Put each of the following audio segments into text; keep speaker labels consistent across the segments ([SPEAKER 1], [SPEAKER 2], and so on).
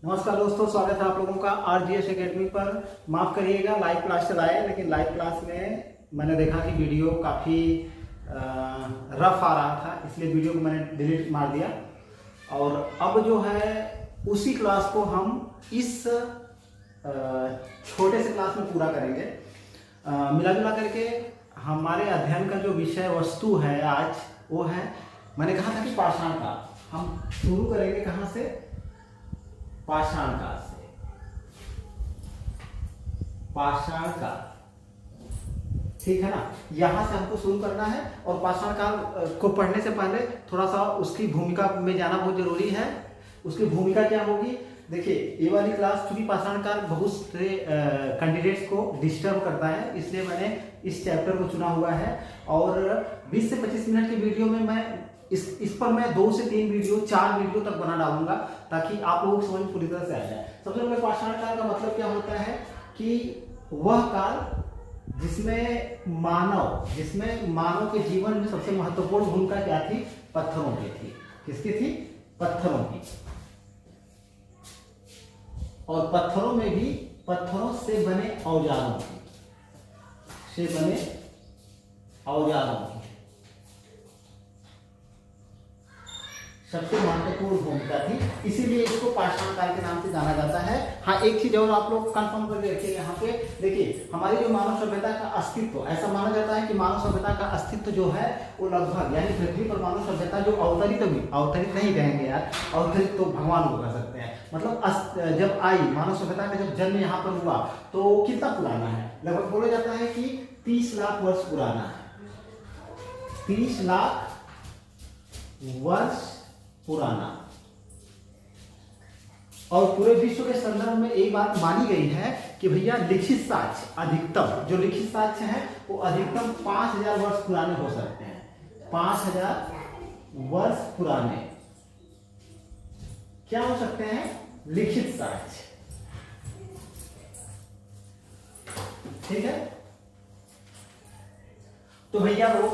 [SPEAKER 1] नमस्कार दोस्तों, स्वागत है आप लोगों का आरजीएस एकेडमी पर। माफ़ करिएगा, लाइव क्लास चलाए, लेकिन लाइव क्लास में मैंने देखा कि वीडियो काफ़ी रफ आ रहा था, इसलिए वीडियो को मैंने डिलीट मार दिया। और अब जो है उसी क्लास को हम इस छोटे से क्लास में पूरा करेंगे। मिला जुला करके हमारे अध्ययन का जो विषय वस्तु है आज वो है, मैंने कहा था कि पाषाण काल। हम शुरू करेंगे कहाँ से? पाषाण काल से। पाषाण काल, ठीक है ना? यहां से हमको शुरू करना है। और पाषाण काल को पढ़ने से पहले थोड़ा सा उसकी भूमिका में जाना बहुत जरूरी है। उसकी भूमिका क्या होगी? देखिए, ये वाली क्लास चूंकि पाषाण काल बहुत से कैंडिडेट्स को डिस्टर्ब करता है, इसलिए मैंने इस चैप्टर को चुना हुआ है। और 20 से 25 मिनट की वीडियो में मैं इस पर मैं 2 से 3 वीडियो 4 वीडियो तक बना डालूंगा, ताकि आप लोगों को समझ पूरी तरह से आ जाए। सबसे पहले पाषाण काल का मतलब क्या होता है कि वह काल जिसमें मानव के जीवन में सबसे महत्वपूर्ण भूमिका क्या थी? पत्थरों की थी। किसकी थी? पत्थरों की। और पत्थरों में भी पत्थरों से बने औजारों की सबसे महत्वपूर्ण भूमिका थी, इसीलिए इसको पाषाण काल के नाम से जाना जाता है। हाँ, एक चीज और आप लोग कंफर्म करके रखिए यहाँ पे। देखिए, हमारी जो मानव सभ्यता का अस्तित्व, ऐसा माना जाता है कि मानव सभ्यता का अस्तित्व जो है वो लगभग, यानी पृथ्वी पर मानव सभ्यता जो अवतरित नहीं कहेंगे यार, अवतरित तो भगवान को कह सकते हैं। मतलब जब आई मानव सभ्यता का जब जन्म यहाँ पर हुआ तो कितना पुराना है? लगभग बोला जाता है कि 30 लाख वर्ष पुराना है। 30 लाख वर्ष पुराना। और पूरे विश्व के संदर्भ में एक बात मानी गई है कि भैया लिखित साक्ष्य अधिकतम, जो लिखित साक्ष्य है वो अधिकतम 5000 वर्ष पुराने हो सकते हैं। 5000 वर्ष पुराने क्या हो सकते हैं? लिखित साक्ष्य। ठीक है, तो भैया वो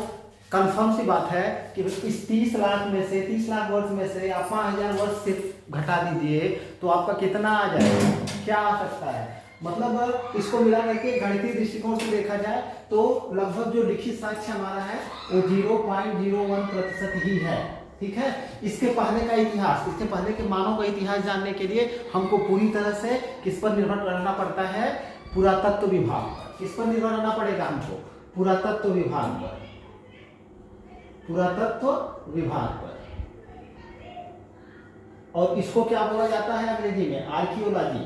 [SPEAKER 1] कंफर्म सी बात है कि इस 30 लाख में से, 30 लाख वर्ष में से आप 5000 वर्ष से घटा दीजिए तो आपका कितना आ जाएगा? क्या आ सकता है? मतलब इसको मिला करके गणितीय दृष्टिकोण से देखा जाए तो लगभग जो लिखित साक्ष्य हमारा है वो 0.01% ही है। ठीक है, इसके पहले का इतिहास, इसके पहले के मानव का इतिहास जानने के लिए हमको पूरी तरह से किस पर निर्भर रहना पड़ता है? पुरातत्व विभाग पर। किस पर निर्भर रहना पड़ेगा हमको? पुरातत्व विभाग पर। पुरातत्व विभाग पर। और इसको क्या बोला जाता है अंग्रेजी में? आर्कियोलॉजी।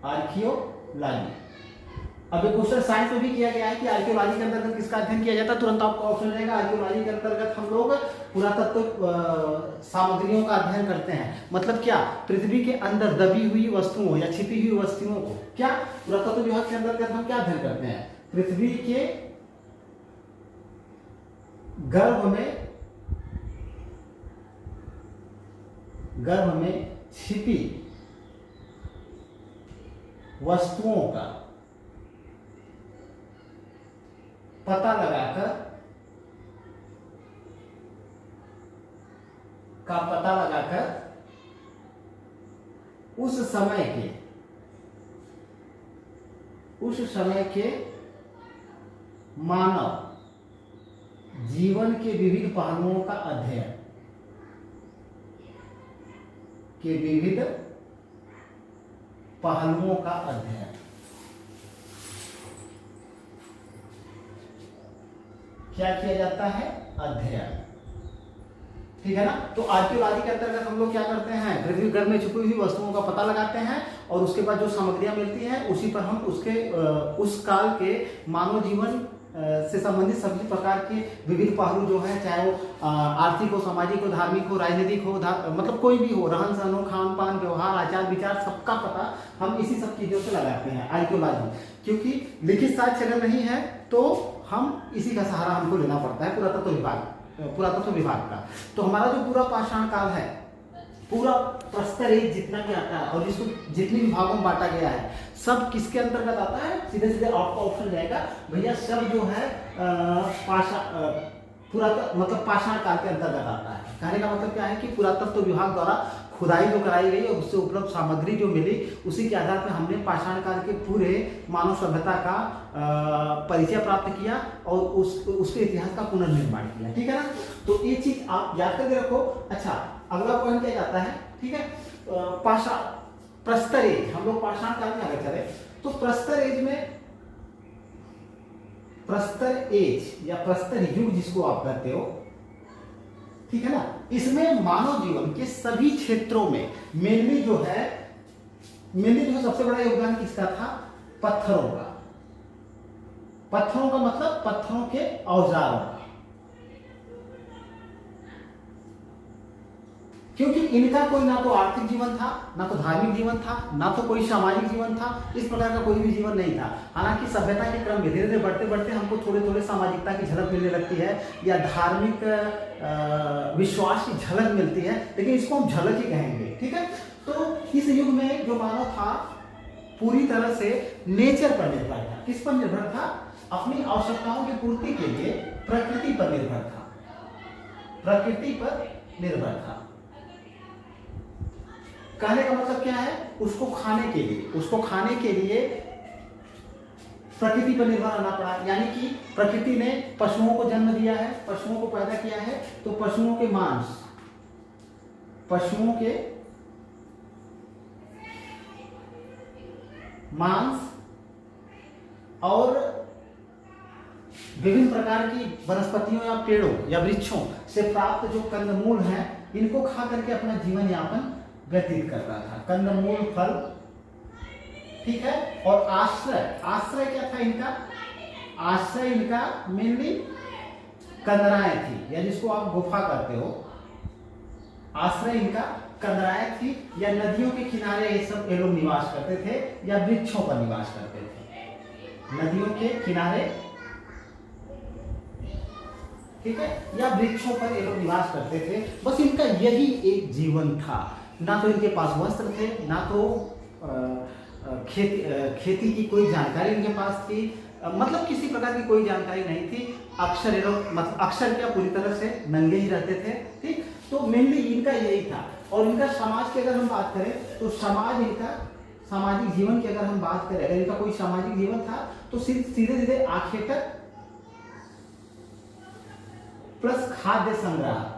[SPEAKER 1] आर्कियोलॉजी। अब एक क्वेश्चन साइंस में भी किया गया है कि आर्कियोलॉजी के अंतर्गत किसका अध्ययन किया जाता है? तुरंत आपका ऑप्शन रहेगा आर्कियोलॉजी के अंतर्गत हम लोग पुरातत्व सामग्रियों का अध्ययन करते हैं। मतलब क्या? पृथ्वी के अंदर दबी हुई वस्तुओं या छिपी हुई वस्तुओं को क्या पुरातत्व विभाग के अंतर्गत हम क्या अध्ययन करते हैं? पृथ्वी के गर्भ में छिपी वस्तुओं का पता लगाकर उस समय के मानव जीवन के विविध पहलुओं का अध्ययन, क्या किया जाता है? अध्ययन। ठीक है ना? तो आर्कियोलॉजी के अंतर्गत हम लोग क्या करते हैं? पृथ्वी गर्भ में छुपी हुई वस्तुओं का पता लगाते हैं और उसके बाद जो सामग्रियां मिलती हैं उसी पर हम उस काल के मानव जीवन से संबंधित सभी प्रकार के विविध पहलू जो है, चाहे वो आर्थिक हो, सामाजिक हो, धार्मिक हो, राजनीतिक हो, मतलब कोई भी हो, रहन सहन हो, खान पान, व्यवहार, आचार विचार, सबका पता हम इसी सब चीजों से लगाते हैं आर्कियोलॉजी। क्योंकि लिखित साक्ष्य अगर नहीं है तो हम इसी का सहारा हमको लेना पड़ता है, पुरातत्व विभाग का। तो हमारा जो पूरा पाषाण काल है, पूरा प्रस्तर एक जितना भी आता है और जिसको जितने विभागों में बांटा गया है, सब किसके अंतर्गत आता है? सीधे सीधे आपका ऑप्शन जाएगा भैया, सब जो है पुरातत्व मतलब पाषाण काल के अंतर्गत आता है। कहने का मतलब क्या है कि पुरातत्व विभाग द्वारा खुदाई जो कराई गई और उससे उपलब्ध सामग्री जो मिली, उसी के आधार पर हमने पाषाण काल के पूरे मानव सभ्यता का परिचय प्राप्त किया और उसके इतिहास का पुनर्निर्माण किया। ठीक है ना, तो ये चीज आप याद करके रखो। अच्छा, अगला पॉइंट क्या जाता है, ठीक है, प्रस्तर एज। हम लोग पाषाण काल में आगे चले तो प्रस्तर एज में, प्रस्तर एज या प्रस्तर युग जिसको आप कहते हो, ठीक है ना, इसमें मानव जीवन के सभी क्षेत्रों में मेनली जो है सबसे बड़ा योगदान किसका था? पत्थरों का। पत्थरों का मतलब पत्थरों के औजारों का, क्योंकि इनका कोई ना तो आर्थिक जीवन था, ना तो धार्मिक जीवन था, ना तो कोई सामाजिक जीवन था, इस प्रकार का कोई भी जीवन नहीं था। हालांकि सभ्यता के क्रम में धीरे धीरे बढ़ते बढ़ते हमको थोड़े थोड़े सामाजिकता की झलक मिलने लगती है या धार्मिक विश्वास की झलक मिलती है, लेकिन इसको हम झलक ही कहेंगे। ठीक है, तो इस युग में जो मानव था पूरी तरह से नेचर पर निर्भर था। किस पर निर्भर था? अपनी आवश्यकताओं की पूर्ति के लिए प्रकृति पर निर्भर था, प्रकृति पर निर्भर था। कहने का मतलब क्या है? उसको खाने के लिए प्रकृति पर निर्भर रहना पड़ा। यानी कि प्रकृति ने पशुओं को जन्म दिया है, पशुओं को पैदा किया है, तो पशुओं के मांस और विभिन्न प्रकार की वनस्पतियों या पेड़ों या वृक्षों से प्राप्त जो कंदमूल हैं, इनको खा करके अपना जीवन यापन व्यतीत करता था। कंदमूल, फल, ठीक है। और आश्रय क्या था इनका? आश्रय इनका मेनली कंदराएं थी, या जिसको आप गुफा करते हो, आश्रय इनका कंदराएं थी, या नदियों के किनारे ये लोग निवास करते थे, या वृक्षों पर निवास करते थे। नदियों के किनारे, ठीक है, या वृक्षों पर ये लोग निवास करते थे। बस इनका यही एक जीवन था। ना तो इनके पास वस्त्र थे, ना तो खेती की कोई जानकारी इनके पास थी, मतलब किसी प्रकार की कोई जानकारी नहीं थी। अक्सर ये लोग अक्सर क्या पूरी तरह से नंगे ही रहते थे। ठीक, तो मेनली इनका यही था। और इनका समाज की अगर हम बात करें तो सामाजिक जीवन की अगर हम बात करें, अगर इनका कोई सामाजिक जीवन था तो सीधे सीधे आखेटक प्लस खाद्य संग्रह,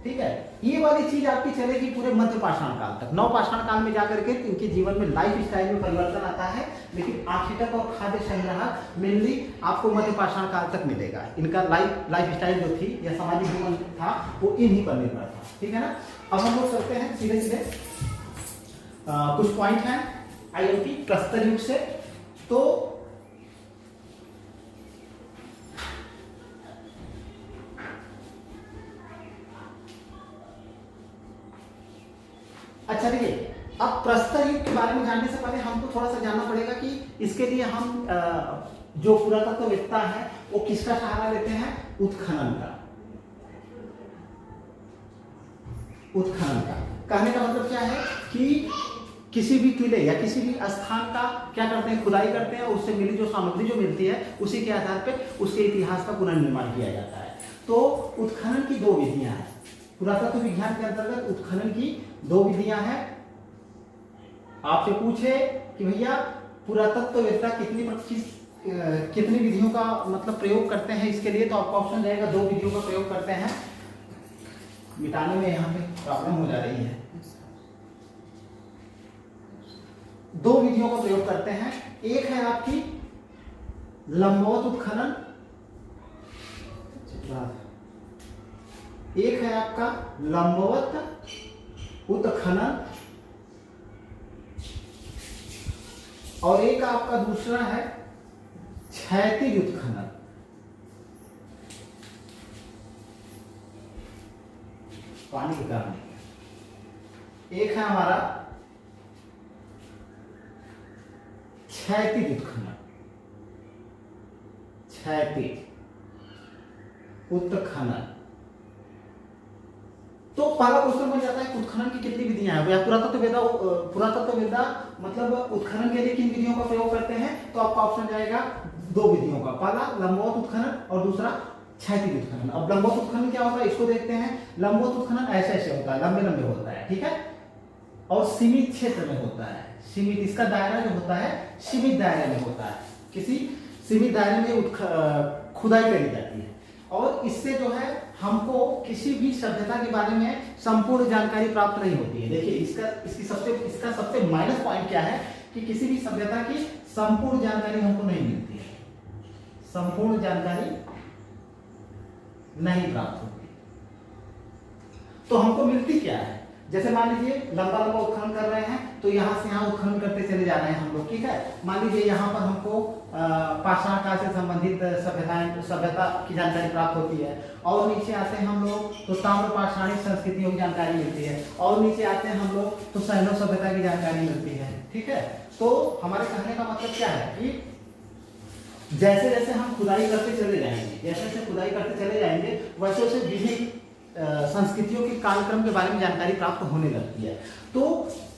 [SPEAKER 1] ठीक है। ये वाली चीज आपकी चलेगी पूरे मध्य पाषाण काल तक। नव पाषाण काल में जाकर के इनके जीवन में लाइफ स्टाइल में परिवर्तन आता है, लेकिन आखेटक और खाद्य संग्रह मेनली आपको मध्य पाषाण काल तक मिलेगा। इनका लाइफ स्टाइल जो थी या सामाजिक जीवन था वो इन्हीं पर निर्भर था। ठीक है ना। अब हम लोग चलते हैं सीधे सीधे कुछ पॉइंट हैं आईएमपी प्रस्तर युग से। तो अच्छा देखिए, अब प्रस्तर युग के बारे में जानने से पहले हमको थोड़ा सा जानना पड़ेगा कि इसके लिए हम जो पुरातत्ववेत्ता है वो किसका सहारा लेते हैं? उत्खनन का। कहने का मतलब क्या है कि किसी भी किले या किसी भी स्थान का क्या करते हैं? खुदाई करते हैं, उससे मिली जो सामग्री जो मिलती है उसी के आधार पर उसके इतिहास का पुनर्निर्माण किया जाता है। तो उत्खनन की दो विधियां हैं। पुरातत्व विज्ञान के अंतर्गत उत्खनन की दो विधियां हैं। आपसे पूछे कि भैया पुरातत्ववेत्ता कितनी विधियों का मतलब प्रयोग करते हैं इसके लिए, तो आपका ऑप्शन रहेगा दो विधियों का प्रयोग करते हैं। मिटाने में यहाँ पे प्रॉब्लम हो जा रही है। दो विधियों का प्रयोग करते हैं। एक है आपकी लंबवत उत्खनन, एक है आपका लंबवत उत्खनन, और एक आपका दूसरा है क्षैतिज उत्खनन। पानी के कारण एक है हमारा क्षैतिज उत्खनन, उत्खनन। तो पहला क्वेश्चन बन जाता है उत्खनन की कितनी विधियां हैं? पुरातत्ववेत्ता मतलब उत्खनन के लिए किन विधियों का प्रयोग करते हैं? तो आपका ऑप्शन जाएगा दो विधियों का, पहला लंबवत उत्खनन और दूसरा क्षैतिज उत्खनन। अब लंबवत उत्खनन क्या होता है, इसको देखते हैं। लंबवत उत्खनन ऐसे ऐसे होता है, लंबे लंबे होता है, ठीक है, और सीमित क्षेत्र में होता है। सीमित, इसका दायरा जो होता है सीमित दायरे में होता है, किसी सीमित दायरे में खुदाई करी जाती है, और इससे जो है हमको किसी भी सभ्यता के बारे में संपूर्ण जानकारी प्राप्त नहीं होती है। देखिए इसका सबसे माइनस पॉइंट क्या है कि किसी भी सभ्यता की संपूर्ण जानकारी हमको नहीं मिलती है, संपूर्ण जानकारी नहीं प्राप्त होती। तो हमको मिलती क्या है, जैसे मान लीजिए लंबा लंबा उत्खनन कर रहे हैं, तो यहाँ से यहाँ उत्खनन करते चले जा रहे हैं हम लोग, ठीक है। मान लीजिए यहाँ पर हमको पाषाण काल से संबंधित सभ्यता की जानकारी प्राप्त होती है, और नीचे आते हैं हम लोग तो ताम्र पाषाणिक संस्कृतियों की जानकारी मिलती है, और नीचे आते हैं हम लोग तो सैन्य सभ्यता की जानकारी मिलती है, ठीक है। तो हमारे कहने का मतलब क्या है कि जैसे जैसे हम खुदाई करते चले जाएंगे, जैसे जैसे खुदाई करते चले जाएंगे, वैसे वैसे विभिन्न संस्कृतियों के कालक्रम के बारे में जानकारी प्राप्त होने लगती है। तो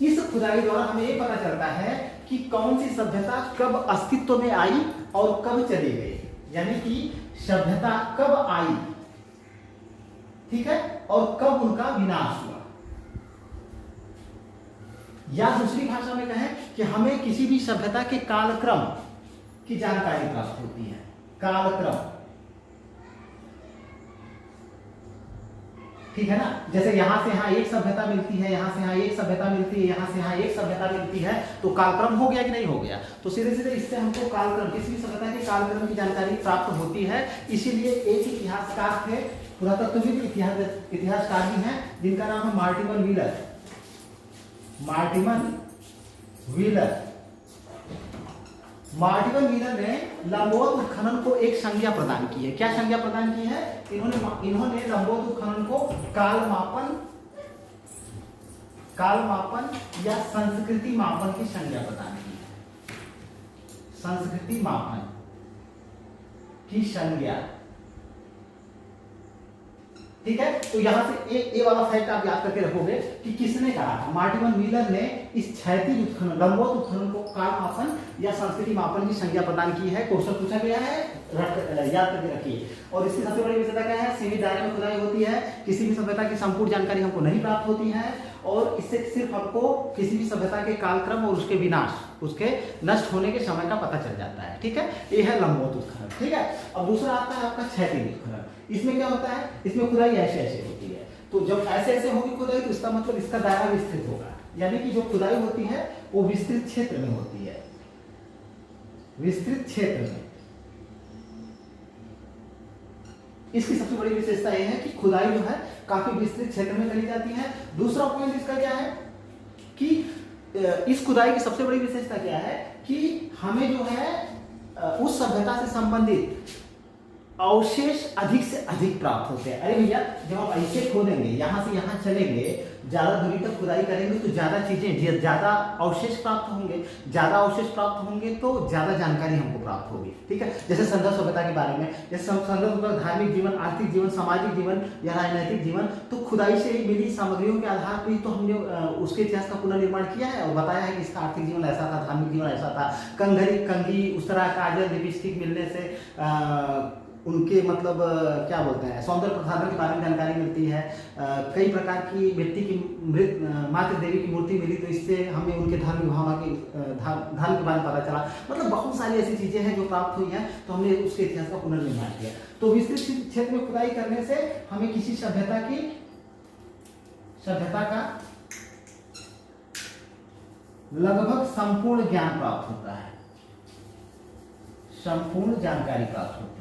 [SPEAKER 1] इस खुदाई द्वारा हमें ये पता चलता है कि कौन सी सभ्यता कब अस्तित्व में आई और कब चली गई, यानी कि सभ्यता कब आई, ठीक है, और कब उनका विनाश हुआ। या दूसरी भाषा में कहें कि हमें किसी भी सभ्यता के कालक्रम की जानकारी प्राप्त होती है, कालक्रम, ठीक है ना। जैसे यहाँ से यहाँ एक सभ्यता मिलती है, यहाँ से यहाँ एक सभ्यता मिलती है, यहाँ से यहाँ एक सभ्यता मिलती है, तो कालक्रम हो गया कि नहीं हो गया। तो सीधे सीधे इससे हमको कालक्रम, किसी भी सभ्यता के कालक्रम की जानकारी प्राप्त होती है। इसीलिए एक इतिहासकार थे, पुरातत्वविद इतिहासकार भी हैं, जिनका नाम है मार्टिमन व्हीलर। मार्टिमन व्हीलर ने लंबवत उत्खनन को एक संज्ञा प्रदान की है। क्या संज्ञा प्रदान की है? इन्होंने लंबवत उत्खनन को काल मापन या संस्कृति मापन की संज्ञा प्रदान की है। संस्कृति मापन की संज्ञा, ठीक है। तो यहां से ए वाला फैक्ट आप याद करके रखोगे कि किसने कहा था, मार्टिमन व्हीलर ने इस क्षैतिज उत्खनन, लंबवत उत्खनन को काल मापन या संस्कृति मापन की संज्ञा प्रदान की है। क्वेश्चन पूछा गया है, याद करके रखिए। और इसकी सबसे बड़ी विशेषता क्या है? सीमित दायरे में खुदाई होती है, किसी भी सभ्यता की संपूर्ण जानकारी हमको नहीं प्राप्त होती है, और इससे सिर्फ हमको किसी भी सभ्यता के कालक्रम और उसके विनाश, उसके नष्ट होने के समय का पता चल जाता है, ठीक है। ये है लंबवत उत्खनन, ठीक है। अब दूसरा आता है आपका क्षैतिज उत्खनन। इसमें क्या होता है? इसमें खुदाई ऐसे ऐसे होती है। तो जब ऐसे ऐसे होगी खुदाई, तो इसका मतलब इसका दायरा विस्तृत होगा, यानी कि जो खुदाई होती है वो विस्तृत क्षेत्र में होती है, विस्तृत क्षेत्र में। इसकी सबसे बड़ी विशेषता यह है कि खुदाई जो है काफी विस्तृत क्षेत्र में करी जाती है। दूसरा पॉइंट इसका क्या है कि इस खुदाई की सबसे बड़ी विशेषता क्या है कि हमें जो है उस सभ्यता से संबंधित अवशेष अधिक से अधिक प्राप्त होते हैं। अरे भैया, जब हम ऐसे खोदेंगे, यहाँ से यहाँ चलेंगे, ज्यादा दूरी तक खुदाई करेंगे, तो ज्यादा चीजें, ज्यादा अवशेष प्राप्त होंगे। ज्यादा अवशेष प्राप्त होंगे तो ज्यादा जानकारी हमको प्राप्त होगी, ठीक है। जैसे संदर्भ सभ्यता के बारे में, जैसे संदर्भ धार्मिक जीवन, आर्थिक जीवन, सामाजिक जीवन या राजनीतिक जीवन, तो खुदाई से मिली सामग्रियों के आधार पर तो हमने उसके इतिहास का पुनर्निर्माण किया है और बताया है कि इसका आर्थिक जीवन ऐसा था, धार्मिक जीवन ऐसा था। कंघी उस तरह काजल लिपस्टिक मिलने से उनके मतलब क्या बोलते हैं, सौंदर्य प्रसाधन के बारे में जानकारी मिलती है। कई प्रकार की मिट्टी की मातृ देवी की मूर्ति मिली, तो इससे हमें उनके धार्मिक भावना के धर्म के बारे में पता चला। मतलब बहुत सारी ऐसी चीजें हैं जो प्राप्त हुई हैं, तो हमने उसके इतिहास का पुनर्निर्माण किया। तो विस्तृत क्षेत्र में खुदाई करने से हमें किसी सभ्यता का लगभग संपूर्ण ज्ञान प्राप्त होता है, संपूर्ण जानकारी प्राप्त होती है।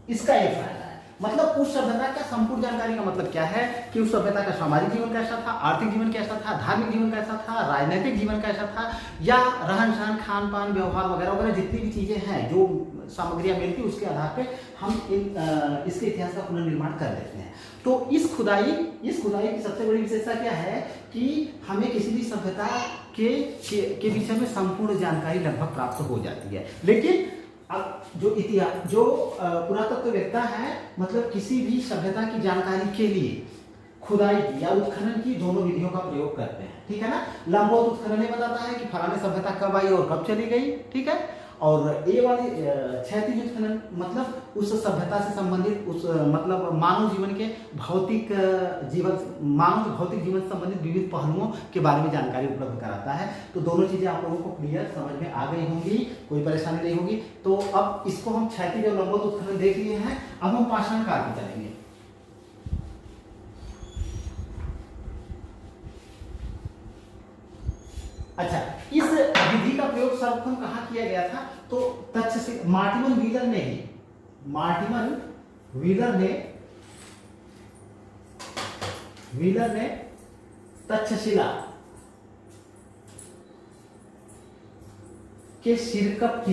[SPEAKER 1] इसका एक फायदा है, मतलब उस सभ्यता का संपूर्ण जानकारी का मतलब क्या है कि उस सभ्यता का सामाजिक जीवन कैसा था, आर्थिक जीवन कैसा था, धार्मिक जीवन कैसा था, राजनीतिक जीवन कैसा था, या रहन सहन, खान पान, व्यवहार वगैरह वगैरह जितनी भी चीजें हैं, जो सामग्रियां मिलती है, उसके आधार पे हम इसके इतिहास का पुनर्निर्माण कर देते हैं। तो इस खुदाई की सबसे बड़ी विशेषता क्या है कि हमें किसी भी सभ्यता के विषय में संपूर्ण जानकारी लगभग प्राप्त हो जाती है। लेकिन अब जो पुरातत्ववेत्ता है, मतलब किसी भी सभ्यता की जानकारी के लिए खुदाई की या उत्खनन की दोनों विधियों का प्रयोग करते हैं, ठीक है ना। लंबवत उत्खनन बताता है कि फलाने सभ्यता कब आई और कब चली गई, ठीक है। और ए वाली क्षैतिज उत्खनन मतलब उस सभ्यता से संबंधित उस मतलब मानव जीवन के भौतिक जीवन से संबंधित विविध पहलुओं के बारे में जानकारी उपलब्ध कराता है। तो दोनों चीजें आप लोगों को क्लियर समझ में आ गई होंगी, कोई परेशानी नहीं होगी। तो अब इसको हम क्षैतिज और लंबवत उत्खनन देख लिए हैं, अब हम पाषाण काल में चलेंगे। अच्छा, इस विधि का प्रयोग सर्वप्रथम कहाँ किया गया था? तो तक्षशिला, मार्टिमन व्हीलर ने तक्षशिला के सिरकप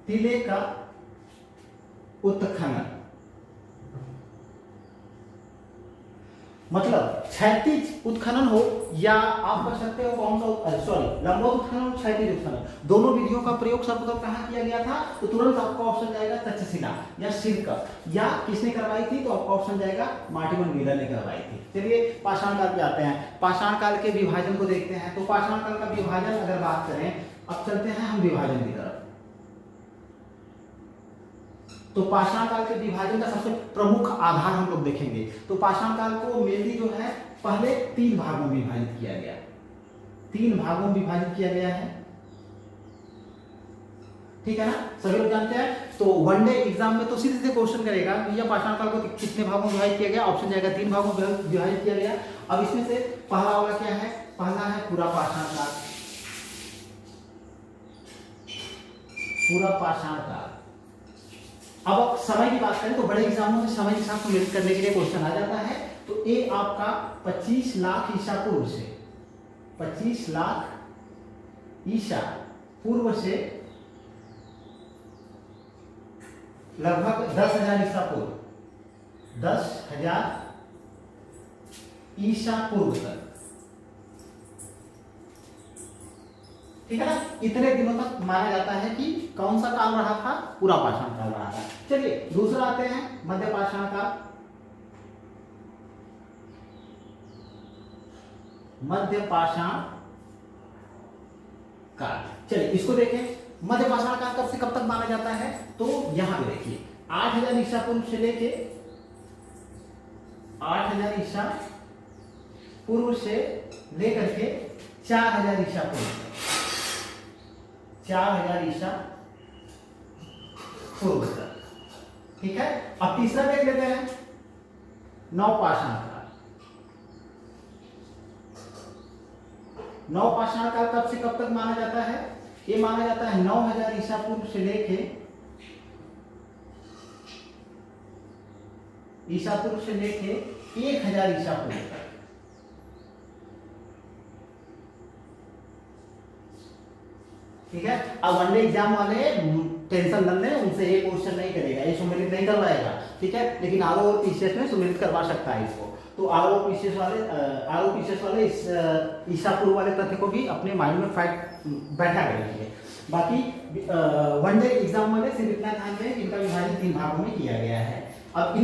[SPEAKER 1] टीले का उत्खनन, मतलब क्षैतिज उत्खनन हो या आप कह सकते हो कौन सा, लंबवत उत्खनन और क्षैतिज उत्खनन, दोनों विधियों का प्रयोग सर्वप्रथम कहाँ किया गया था? तो तुरंत आपका ऑप्शन जाएगा तक्षशिला या सिरकप, या किसने करवाई थी? तो आपका ऑप्शन जाएगा मार्टिमन व्हीलर ने करवाई थी। चलिए पाषाण काल पे आते हैं, पाषाण काल के विभाजन को देखते हैं। तो पाषाण काल का विभाजन अगर बात करें, अब चलते हैं हम विभाजन की तरफ। तो पाषाण काल के विभाजन का सबसे प्रमुख आधार हम लोग देखेंगे। तो पाषाण काल को मेनली जो है पहले 3 भागों में विभाजित किया गया, 3 भागों में विभाजित किया गया है, ठीक है ना, सभी लोग जानते हैं। तो वनडे एग्जाम में तो सीधे सीधे क्वेश्चन करेगा भैया पाषाण काल को कितने भागों में विभाजित किया गया? ऑप्शन जाएगा 3 भागों में विभाजित किया गया। अब इसमें से पहला वाला क्या है? पहला है पूरा पाषाण काल, पूरा पाषाण काल। अब समय की बात करें तो बड़े एग्जामों में समय के साथ सम्मिलित करने के लिए क्वेश्चन आ जाता है। तो ये आपका 25 लाख ईसा पूर्व से, 25 लाख ईसा पूर्व से लगभग 10,000 ईसा पूर्व, 10,000 ईसा पूर्व तक, ठीक है ना, इतने दिनों तक माना जाता है कि कौन सा काल रहा था? पूरा पाषाण काल रहा था। चलिए दूसरा आते हैं मध्य पाषाण काल। मध्य पाषाण काल, चलिए इसको देखें। मध्य पाषाण काल कब से कब तक माना जाता है? तो यहां पे देखिए 8,000 ईसा पूर्व से लेके 8,000 ईसा पूर्व से लेकर के 4,000 ईसा पूर्व, 4,000 ईसा पूर्व तक, ठीक है। अब तीसरा देख लेते हैं नवपाषाण काल। नवपाषाण काल कब से कब तक माना जाता है? ये माना जाता है 9,000 ईसा पूर्व से लेके 1,000 ईसा पूर्व तक, ठीक है। अब वनडे एग्जाम वाले टेंशन न लें, उनसे ये क्वेश्चन नहीं करेगा, ये सम्मिलित नहीं करवाएगा, ठीक है। लेकिन आरओ और पीसीएस में सम्मिलित करवा सकता है इसको। तो आरओ पीसीएस वाले इस ईसा पूर्व वाले तथ्य को भी अपने माइंड में फैक्ट बैठा करेंगे। बाकी वनडे एग्जाम वाले सिर्फ इतना ध्यान दें इनका विभाजन 3 भागों में किया गया है। अब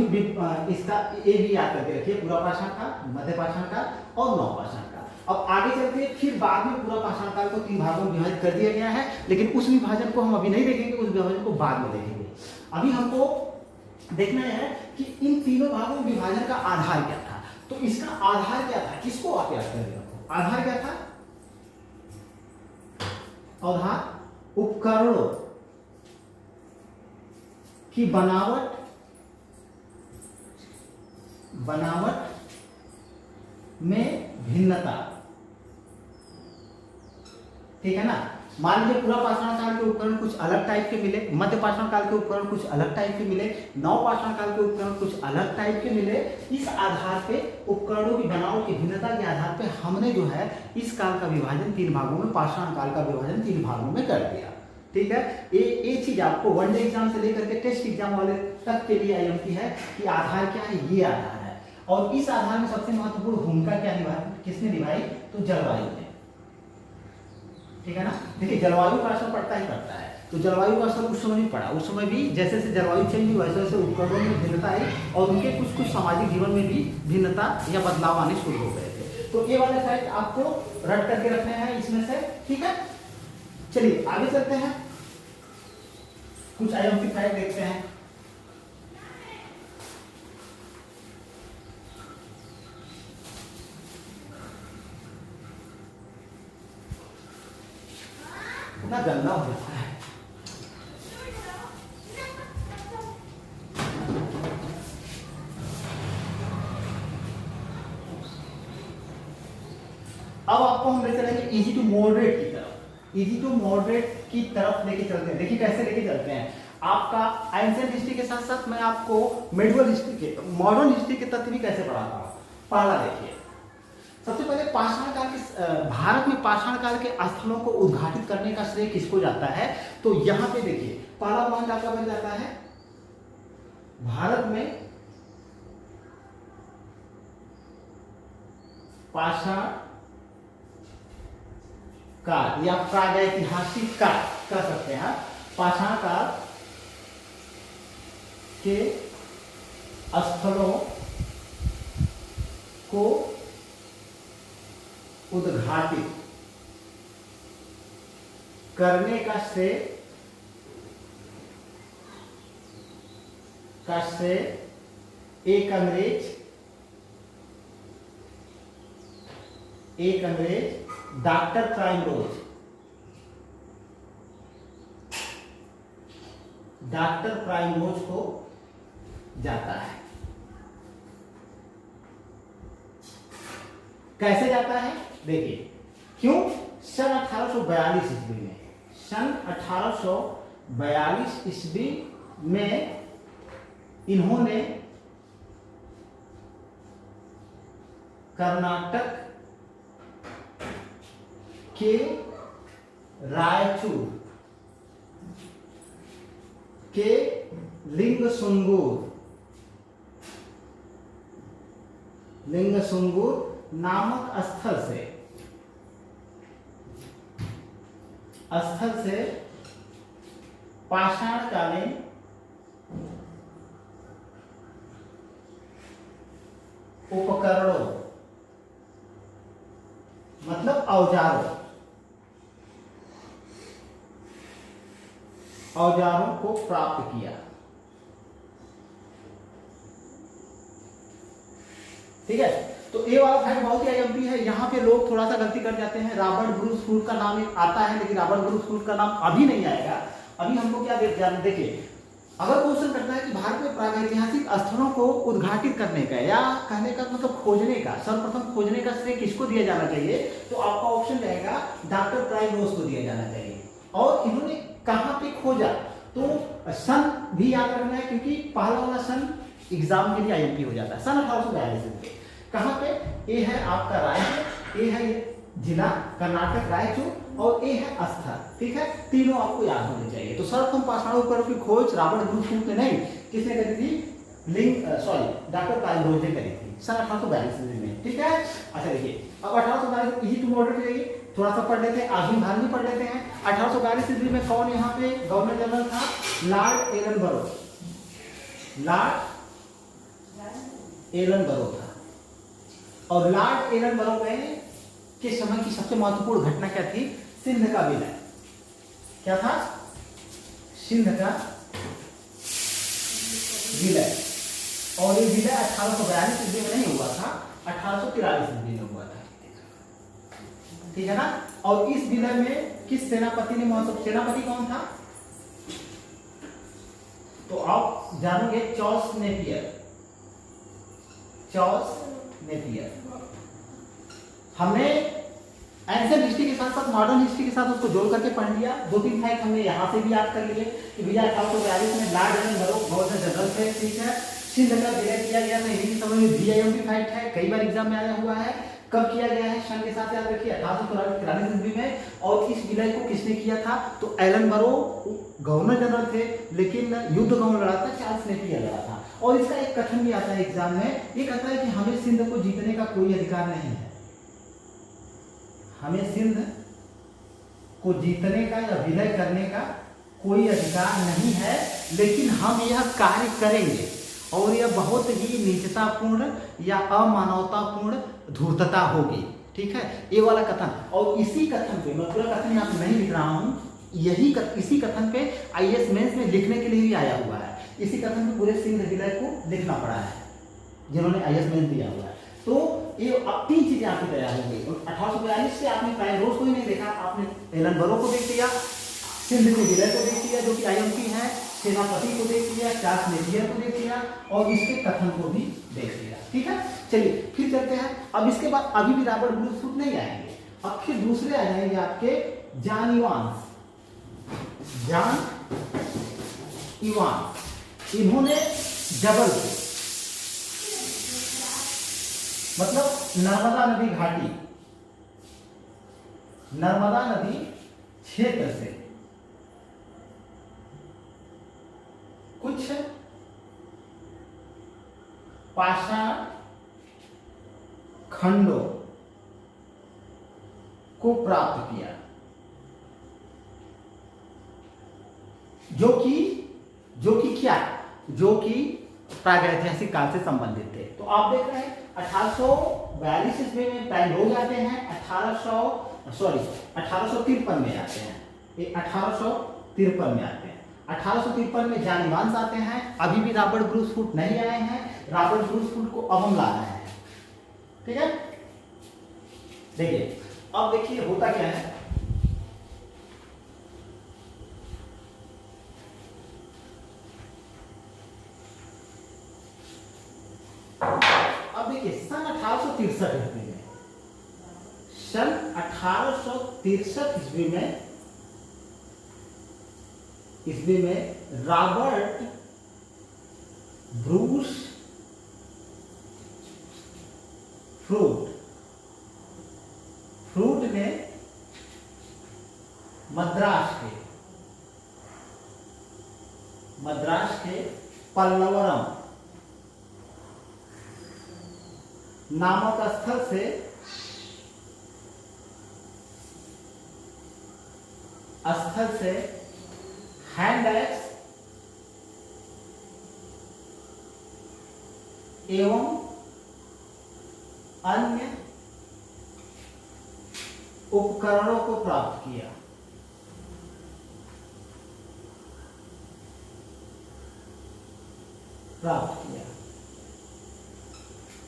[SPEAKER 1] इसका ये भी याद करके रखिए, पूरा पाषाण काल, मध्य पाषाण काल और नवपाषाण काल। अब आगे चलते फिर बाद में पूरा पाषाण काल को 3 भागों में विभाजित कर दिया गया है, लेकिन उस विभाजन को हम अभी नहीं देखेंगे, उस विभाजन को बाद में देखेंगे। अभी हमको देखना है कि इन तीनों भागों में विभाजन का आधार क्या था। तो इसका आधार क्या था? किसको आप याद करेंगे? आधार क्या था? आधार उपकरणों की बनावट में भिन्नता, ठीक है ना। मान लीजिए पूरा पाषाण काल के उपकरण कुछ अलग टाइप के मिले, मध्य पाषाण काल के उपकरण कुछ अलग टाइप के मिले, नव पाषाण काल के उपकरण कुछ अलग टाइप के मिले। इस आधार पे उपकरणों की बनावट की भिन्नता के आधार पे हमने जो है इस काल का विभाजन 3 भागों में, पाषाण काल का विभाजन 3 भागों में कर दिया, ठीक है। ये चीज आपको वनडे एग्जाम से लेकर के टेस्ट एग्जाम वाले तक के लिए आईएमपी है कि आधार क्या है, ये आधार है। और इस आधार में सबसे महत्वपूर्ण भूमिका क्या निभाई, किसने निभाई? तो जलवायु ने, ठीक है ना। देखिए जलवायु का असर पड़ता ही पड़ता है, तो जलवायु का असर उस समय भी पड़ा। उस समय भी जैसे जैसे जलवायु चेंज हुई वैसे वैसे उपकरणों में भिन्नता आई और उनके कुछ सामाजिक जीवन में भी भिन्नता या बदलाव आने शुरू हो गए थे। तो ये वाले फैक्ट आपको रट करके रखने हैं इसमें से, ठीक है। चलिए आगे चलते हैं, कुछ आईएमपी फैक्ट देखते हैं। इतना गंदा हो जाता है। अब आपको हम ले चलेंगे इजी टू मॉडरेट की तरफ। इजी टू मॉडरेट की तरफ लेके चलते हैं। देखिए कैसे लेके चलते हैं। आपका एंशिएंट हिस्ट्री के साथ साथ मैं आपको मेडिवल हिस्ट्री के, मॉडर्न हिस्ट्री के तथ्य भी कैसे पढ़ाता हूँ। पहला देखिए, सबसे पहले पाषाण काल के, भारत में पाषाण काल के स्थलों को उद्घाटित करने का श्रेय किसको जाता है। तो यहाँ पे देखिए पहला पॉइंट आपका बन जाता है, भारत में पाषाण काल या प्रागैतिहासिक काल कह सकते हैं, पाषाण काल के स्थलों को उद्घाटित करने का श्रेय एक अंग्रेज डॉक्टर प्राइम रोज को जाता है। कैसे जाता है देखिए, क्यों, सन 1842 ईस्वी में, सन 1842 ईस्वी में इन्होंने कर्नाटक के रायचूर के लिंगसुंगूर नामक स्थल से पाषाणकालीन उपकरणों मतलब औजारों को प्राप्त किया। ठीक है, तो ये वाला फैक्ट बहुत ही आईएमपी है। यहाँ पे लोग थोड़ा सा गलती कर जाते हैं। रॉबर्ट ब्रूस फ्रूट का नाम आता है, लेकिन रॉबर्ट ब्रूस फ्रूट का नाम अभी नहीं आएगा। अभी हमको क्या देखिए, अगर क्वेश्चन करता है कि भारत में प्रागैतिहासिक स्थलों को उद्घाटित करने का या कहने का मतलब खोजने का, सर्वप्रथम खोजने का श्रेय किसको दिया जाना चाहिए, तो आपका ऑप्शन रहेगा डॉक्टर प्राइम रोज को दिया जाना चाहिए। और इन्होंने कहाँ पे खोजा, तो सन भी याद रखना है, क्योंकि पहला वाला सन एग्जाम के लिए आईएमपी हो जाता है। सन 1842 में कहाँ पे, ये है आपका राज्य, ये है जिला कर्नाटक रायचूर, और ये है स्थल। ठीक है, तीनों आपको याद होने चाहिए। तो सर्वप्रथम पाषाण उपकरणों की खोज रॉबर्ट ब्रूस फ्रूट ने नहीं, किसने करी थी, डॉक्टर प्राइम रोज ने करी थी सन 1842 में। ठीक है, अच्छा देखिए अब 1842 इजी टू मॉडरेट चाहिए, थोड़ा सा पढ़ लेते हैं, आधुनिक भारत में पढ़ लेते हैं। 1842 ईस्वी में कौन यहाँ पे गवर्नर जनरल था, लॉर्ड एलन बरो था। और लॉर्ड एलन बरो में के समय की सबसे महत्वपूर्ण घटना क्या थी, सिंध का विलय। क्या था, सिंध का विलय। और ये विलय 1842 ईस्वी में नहीं हुआ था, 1843 ईस्वी में हुआ था। ठीक है ना। और इस विलय में किस सेनापति ने महत्व, सेनापति कौन था, तो आप जानोगे चार्ल्स नेपियर। हमने एंशिएंट हिस्ट्री के साथ साथ मॉडर्न हिस्ट्री के साथ उसको जोड़ करके पढ़ लिया। 2-3 फैक्ट हमने यहाँ से भी याद कर लिए कि भैया 1842 में लॉर्ड एलन बरो गवर्नर जनरल थे। ठीक है, सिंध का विलय किया गया था, हिंदी समझ में बीआईएमपी फैक्ट है, कई बार एग्जाम में आया हुआ है। कब किया गया है, सन के साथ याद रखिए, 1843 ईस्वी में। और इस विलय को किसने किया था, तो एलन बरो गवर्नर जनरल थे, लेकिन युद्ध कौन लड़ा था, चार्ल्स नेपियर लड़ा था। और इसका एक कथन भी आता है एग्जाम में, ये कहता है कि हमें सिंध को जीतने का कोई अधिकार नहीं है, हमें सिंध को जीतने का या विलय करने का कोई अधिकार नहीं है, लेकिन हम यह कार्य करेंगे। और यह बहुत ही नीचतापूर्ण या अमानवतापूर्ण धूर्तता होगी। ठीक है, ये वाला कथन। और इसी कथन पे, मैं पूरा कथन यहाँ पे नहीं लिख रहा हूँ, इसी कथन पे आईएएस मेंस में लिखने के लिए भी आया हुआ है। इसी कथन पे पूरे सिंह विलय को लिखना पड़ा है, जिन्होंने आईएएस मेंस दिया हुआ है। तो ये अब 3 चीजें आपकी तैयार हो गई। 1842 से आपने प्राइम रोज को ही नहीं देखा, आपने एलन बरो को देख लिया, सिंध के विलय को देख लिया जो कि आईएमपी है, सेनापति को देख लिया, चार्ल्स नेपियर को देख लिया, और इसके कथन को भी देख लिया। ठीक है, चलिए फिर चलते हैं। अब इसके बाद अभी भी रॉबर्ट ब्रूस फुट नहीं आएंगे, अब फिर दूसरे आ जाएंगे आपके जॉन इवांस। जॉन इवांस, इन्होंने जबलपुर, मतलब नर्मदा नदी घाटी, नर्मदा नदी क्षेत्र से कुछ पाषाण खंडों को प्राप्त किया, जो कि क्या, जो कि प्रागैतिहासिक काल से संबंधित थे। तो आप देख रहे हैं 1842 ईस्वी में प्राइम रोज आते हैं, 1853 में आते हैं, ये 1853 में आते हैं। 1853 में जॉन इवांस आते हैं। अभी भी रॉबर्ट ब्रूस फुट नहीं आए हैं, रॉबर्ट ब्रूस फुट को अब हम ला रहे हैं। ठीक है, देखिए अब देखिए होता क्या है। अब देखिए सन 1863 में, सन 1863 ईस्वी में रॉबर्ट ब्रूस फ्रूट ने मद्रास के पल्लवरम नामक स्थल से हैंड एक्स एवं अन्य उपकरणों को प्राप्त किया।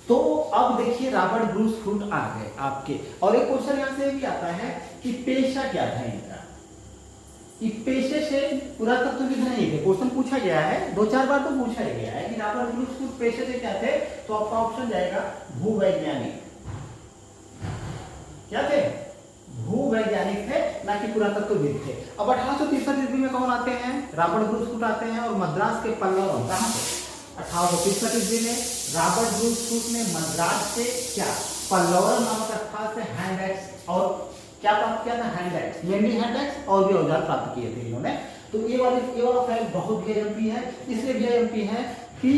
[SPEAKER 1] तो अब देखिए रॉबर्ट ब्रूस फुट आ गए आपके। और एक क्वेश्चन यहां से भी आता है कि पेशा क्या था इनका, कि पेशे से पुरातत्वविद नहीं थे। क्वेश्चन पूछा गया है, 2-4 बार तो पूछा ही गया है कि रॉबर्ट ब्रूस फुट पेशे से क्या थे। तो आपका ऑप्शन जाएगा भूवैज्ञानिक। क्या थे? भूवैज्ञानिक थे, ना कि पुरातत्वविद थे। अब 1863 ईस्वी में कौन आते हैं? रॉबर्ट ब्रूस फुट आते हैं और मद्रास के पल्लवम कहां से? 1863 ईस्वी में रॉबर्ट ब्रूस फुट ने मद्रास से क्या पल्लवम नामक स्थान से हैंड एक्स और क्या प्राप्त किया था? Hand axe, mainly hand axe और भी औजार प्राप्त किए थे इन्होंने। तो ये वाला फैक्ट बहुत एमपी है, इसलिए भी एमपी है कि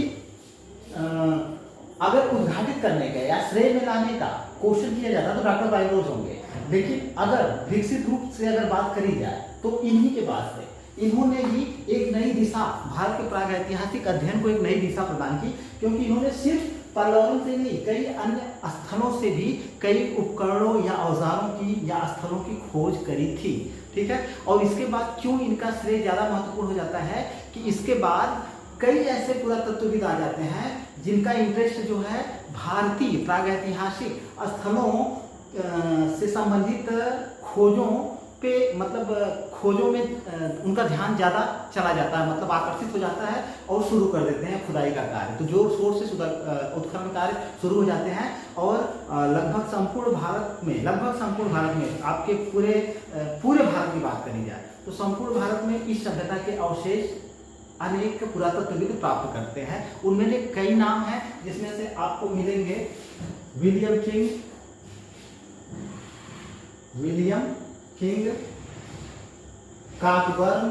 [SPEAKER 1] अगर उद्घाटित करने का या श्रेय में लाने का क्वेश्चन किया जाता तो डॉक्टर बाइरोज होंगे, लेकिन अगर विकसित रूप से अगर बात करी जाए तो इन्हीं के बाद से इन्होंने ही एक नई दिशा, भारत के प्रागैतिहासिक अध्ययन को एक नई दिशा प्रदान की, क्योंकि इन्होंने सिर्फ पल्लवम से नहीं कई अन्य स्थलों से भी कई उपकरणों या औजारों की या स्थलों की खोज करी थी। ठीक है, और इसके बाद क्यों इनका श्रेय ज्यादा महत्वपूर्ण हो जाता है कि इसके बाद कई ऐसे पुरातत्वविद आ जाते हैं जिनका इंटरेस्ट जो है भारतीय प्रागैतिहासिक स्थलों से संबंधित खोजों पे, मतलब खोजों में उनका ध्यान ज़्यादा चला जाता है, मतलब आकर्षित हो जाता है और शुरू कर देते हैं खुदाई का कार्य। तो जोर शोर से उत्खनन कार्य शुरू हो जाते हैं और लगभग संपूर्ण भारत में आपके पूरे भारत की बात करी जाए तो संपूर्ण भारत में इस सभ्यता के अवशेष अनेक पुरातत्वविद प्राप्त करते हैं। उनमें से कई नाम हैं जिसमें से आपको मिलेंगे William King, Cockburn,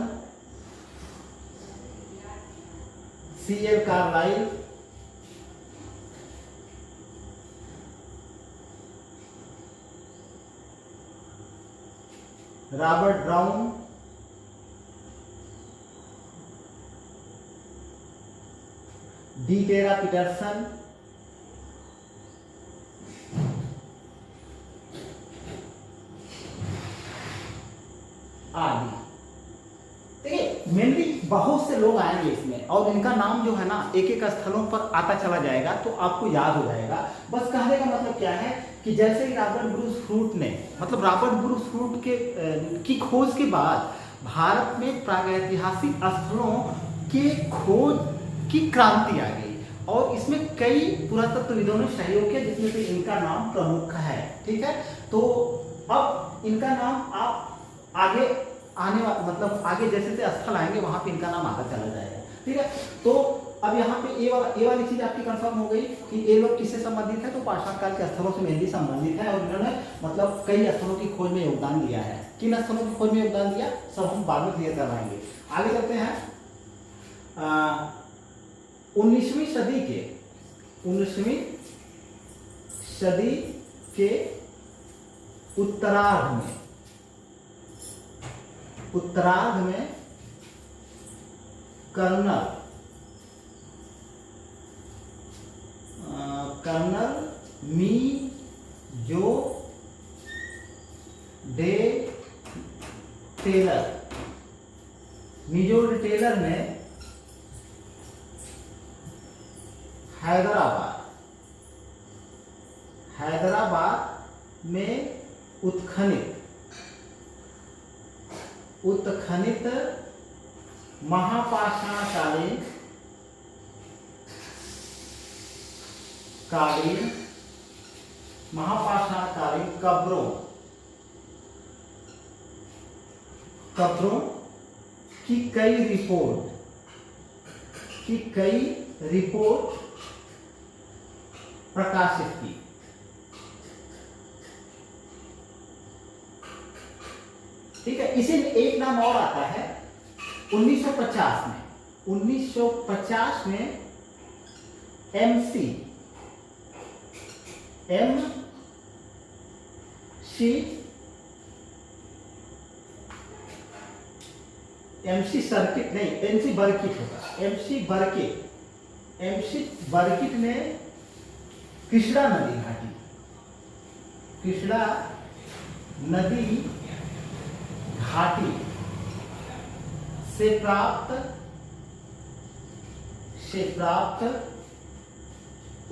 [SPEAKER 1] C.L. Carlyle, Robert Brown, de Terra Peterson, आदि। देखिए मेनली बहुत से लोग आएंगे इसमें और इनका नाम जो है ना एक एक स्थलों पर आता चला जाएगा तो आपको याद हो जाएगा। बस कहने का मतलब क्या है कि जैसे ही रॉबर्ट ब्रूस फ्रूट ने मतलब रॉबर्ट ब्रूस फ्रूट के की खोज के बाद भारत में प्रागैतिहासिक स्थलों के खोज की क्रांति आ गई और इसमें कई पुरातत्वविदों ने सहयोग किया जिसमें से इनका नाम प्रमुख है। ठीक है, तो अब इनका नाम आप आगे आने वाला मतलब आगे जैसे जैसे स्थल आएंगे वहां पे इनका नाम आता चला जाएगा। ठीक है, तो अब यहाँ पे ए वाली चीज आपकी कंफर्म हो गई कि ये लोग किससे संबंधित है, तो पाषाण काल के स्थलों से मेनली संबंधित है और इन्होंने मतलब कई स्थलों की खोज में योगदान दिया है। किन स्थलों की खोज में योगदान दिया सब हम बाद में क्लियर करवाएंगे। आगे चलते हैं 19वीं सदी के उत्तरार्ध में कर्नल मी जो डे टेलर ने हैदराबाद में उत्खनित महापाषाणकालीन कब्रों की कई रिपोर्ट प्रकाशित की। ठीक है, इसी में एक नाम और आता है 1950 में एमसी सर्किट नहीं एमसी बर्किट होगा। एमसी बर्किट ने कृष्णा नदी घाटी से प्राप्त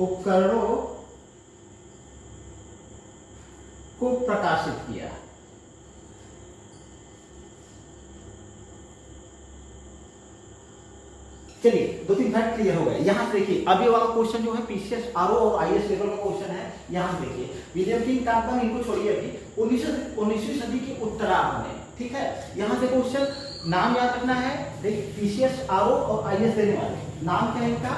[SPEAKER 1] उपकरणों को प्रकाशित किया। चलिए 2-3 फैक्ट क्लियर हो गए। यहां से देखिए अब ये वाला क्वेश्चन जो है पीसीएस आरओ और आईएएस लेवल का क्वेश्चन है। यहां से देखिए विलियम किंग टार्पन इनको छोड़िए अभी 19वीं सदी के उत्तरार्ध में। ठीक है, यहां से क्वेश्चन नाम याद रखना है। देखिए पीसीएस आरओ और आईएएस देने वाले नाम क्या है इनका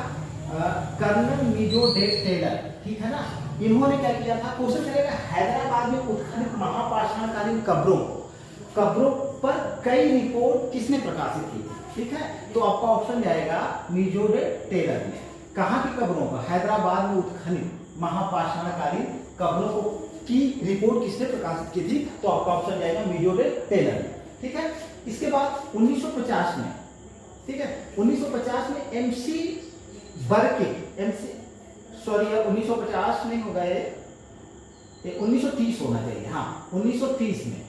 [SPEAKER 1] कर्नल मीजो डे टेलर। ठीक है ना, इन्होंने क्या किया था क्वेश्चन चलेगा हैदराबाद में उत्खनित महापाषाणकालीन कब्रों पर कई रिपोर्ट किसने प्रकाशित की। ठीक है, तो आपका ऑप्शन जाएगा मीजो डे टेलर ने। कहां की कब्रों पर, हैदराबाद में उत्खनित महापाषाणकालीन कब्रों को की रिपोर्ट किसने प्रकाशित की थी, तो आपका ऑप्शन जाएगा मीजो डे टेलर ने। ठीक है, इसके बाद 1950 में, ठीक है 1950 में एमसी बर्किट 1950 नहीं होगा ये 1930 होना चाहिए। हाँ 1930 में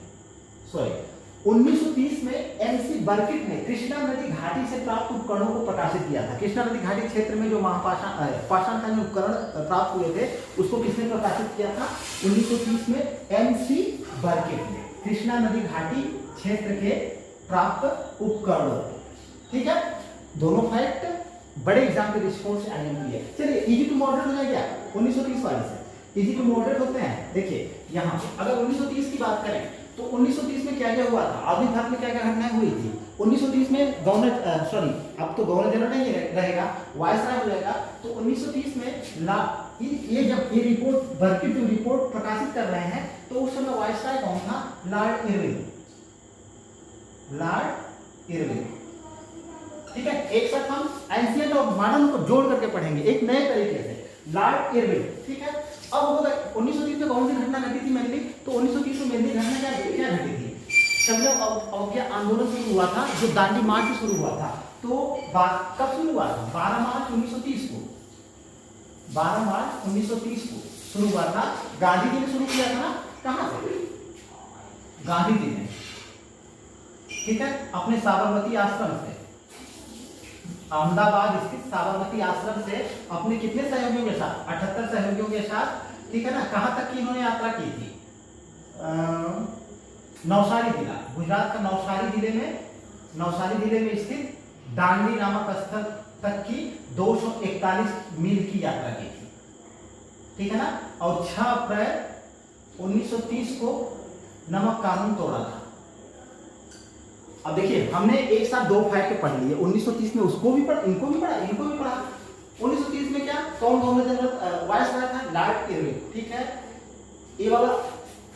[SPEAKER 1] 1930 में एमसी बर्किट ने कृष्णा नदी घाटी से प्राप्त उपकरणों को प्रकाशित किया था। कृष्णा नदी घाटी क्षेत्र में जो पाषाणकालीन उपकरण प्राप्त हुए थे उसको किसने प्रकाशित किया था 1930 में एमसी बर्किट ने कृष्णा नदी घाटी क्षेत्र के प्राप्त उपकरणों। ठीक है, दोनों फैक्ट बड़े एग्जाम के रिस्पॉन्स से आईएमपी है। चलिए इजी टू मॉडरेट हो जाएगा 1930 वाले से इजी टू मॉडरेट होते हैं। देखिए यहाँ पे अगर 1930 की बात करें तो 1930 में क्या क्या हुआ था, आधुनिक भारत में क्या क्या घटनाएं हुई थी। 1930 में गवर्नर अब तो गवर्नर जनरल नहीं रहेगा, वायसराय हो जाएगा। तो 1930 में ये जब ये रिपोर्ट बर्किट जो रिपोर्ट प्रकाशित कर रहे हैं तो उस समय वायसराय कौन था, लॉर्ड इरविन। ठीक है, एक साथ हम एंशिएंट और मॉडर्न को जोड़ करके पढ़ेंगे एक नए तरीके से। लॉर्ड इरविन, ठीक है। अब होगा 1930 में कौन सी घटना घटी थी मेनली, तो 1930 में मेनली घटना क्या घटी थी, जब अवज्ञा आंदोलन शुरू हुआ था, जो दांडी मार्च से शुरू हुआ था, तो तो कब शुरू हुआ था? 12 मार्च 1930 को, 12 मार्च 1930 को शुरू हुआ था। गांधी जी ने शुरू किया था ना, कहां से? गांधी जी ने, ठीक है, अपने साबरमती आश्रम से, अहमदाबाद स्थित साबरमती आश्रम से अपने कितने सहयोगियों के साथ? 78 सहयोगियों के साथ, ठीक है ना। कहां तक की इन्होंने यात्रा की थी? नवसारी जिला, गुजरात का नवसारी जिले में स्थित दांडी नामक स्थल तक की 241 मील की यात्रा की थी, ठीक है ना। और 6 अप्रैल 1930 को नमक कानून तोड़ा था। अब देखिए, हमने एक साथ 2 फैक्ट पढ़ लिए। 1930 में उसको भी पढ़ा, इनको भी पढ़ा, इनको भी पढ़ा। 1930 में क्या, कौन गवर्नर वाइस रहा था? लॉर्ड इरविन, ठीक है। ये वाला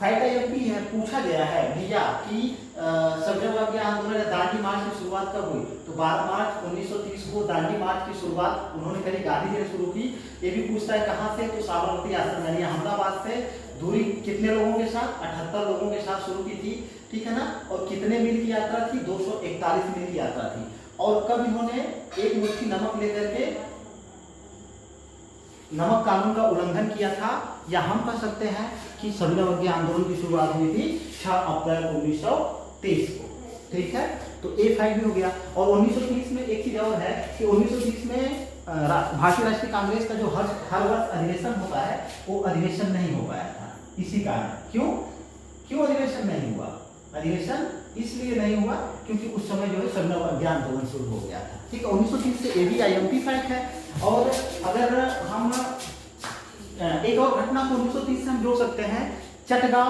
[SPEAKER 1] फैक्ट एमपी है, पूछा गया है भैया कि सभ्यवादी आंदोलन दांडी मार्च की शुरुआत कब हुई? तो 12 मार्च 1930 को दांडी मार्च की शुरुआत उन्होंने करी, गांधी जी ने शुरू की। ये भी पूछता है कहां से? तो साबरमती आश्रम यानी अहमदाबाद से। दूरी कितने लोगों के साथ? 78 लोगों के साथ शुरू की थी, ठीक है ना। और कितने मील की यात्रा थी? 241 मील की यात्रा थी। और कब इन्होंने एक मुट्ठी नमक लेकर के नमक कानून का उल्लंघन किया था? या हम कह सकते हैं कि सविनय आंदोलन की शुरुआत हुई थी 6 अप्रैल 1930 को, ठीक है। तो ए फाइव भी हो गया। और 1930 में एक चीज और है कि 1930 में भारतीय राष्ट्रीय कांग्रेस का जो हर वर्ष अधिवेशन होता है, वो अधिवेशन नहीं हो पाया था। इसी कारण क्यों अधिवेशन नहीं हुआ? अधिवेशन इसलिए नहीं हुआ क्योंकि उस समय जो है सविनय आंदोलन शुरू हो गया था, ठीक है। 1930 से ABIMP फैक्ट है। और अगर हम एक और घटना को 1930 से हम जोड़ सकते हैं, चटगांव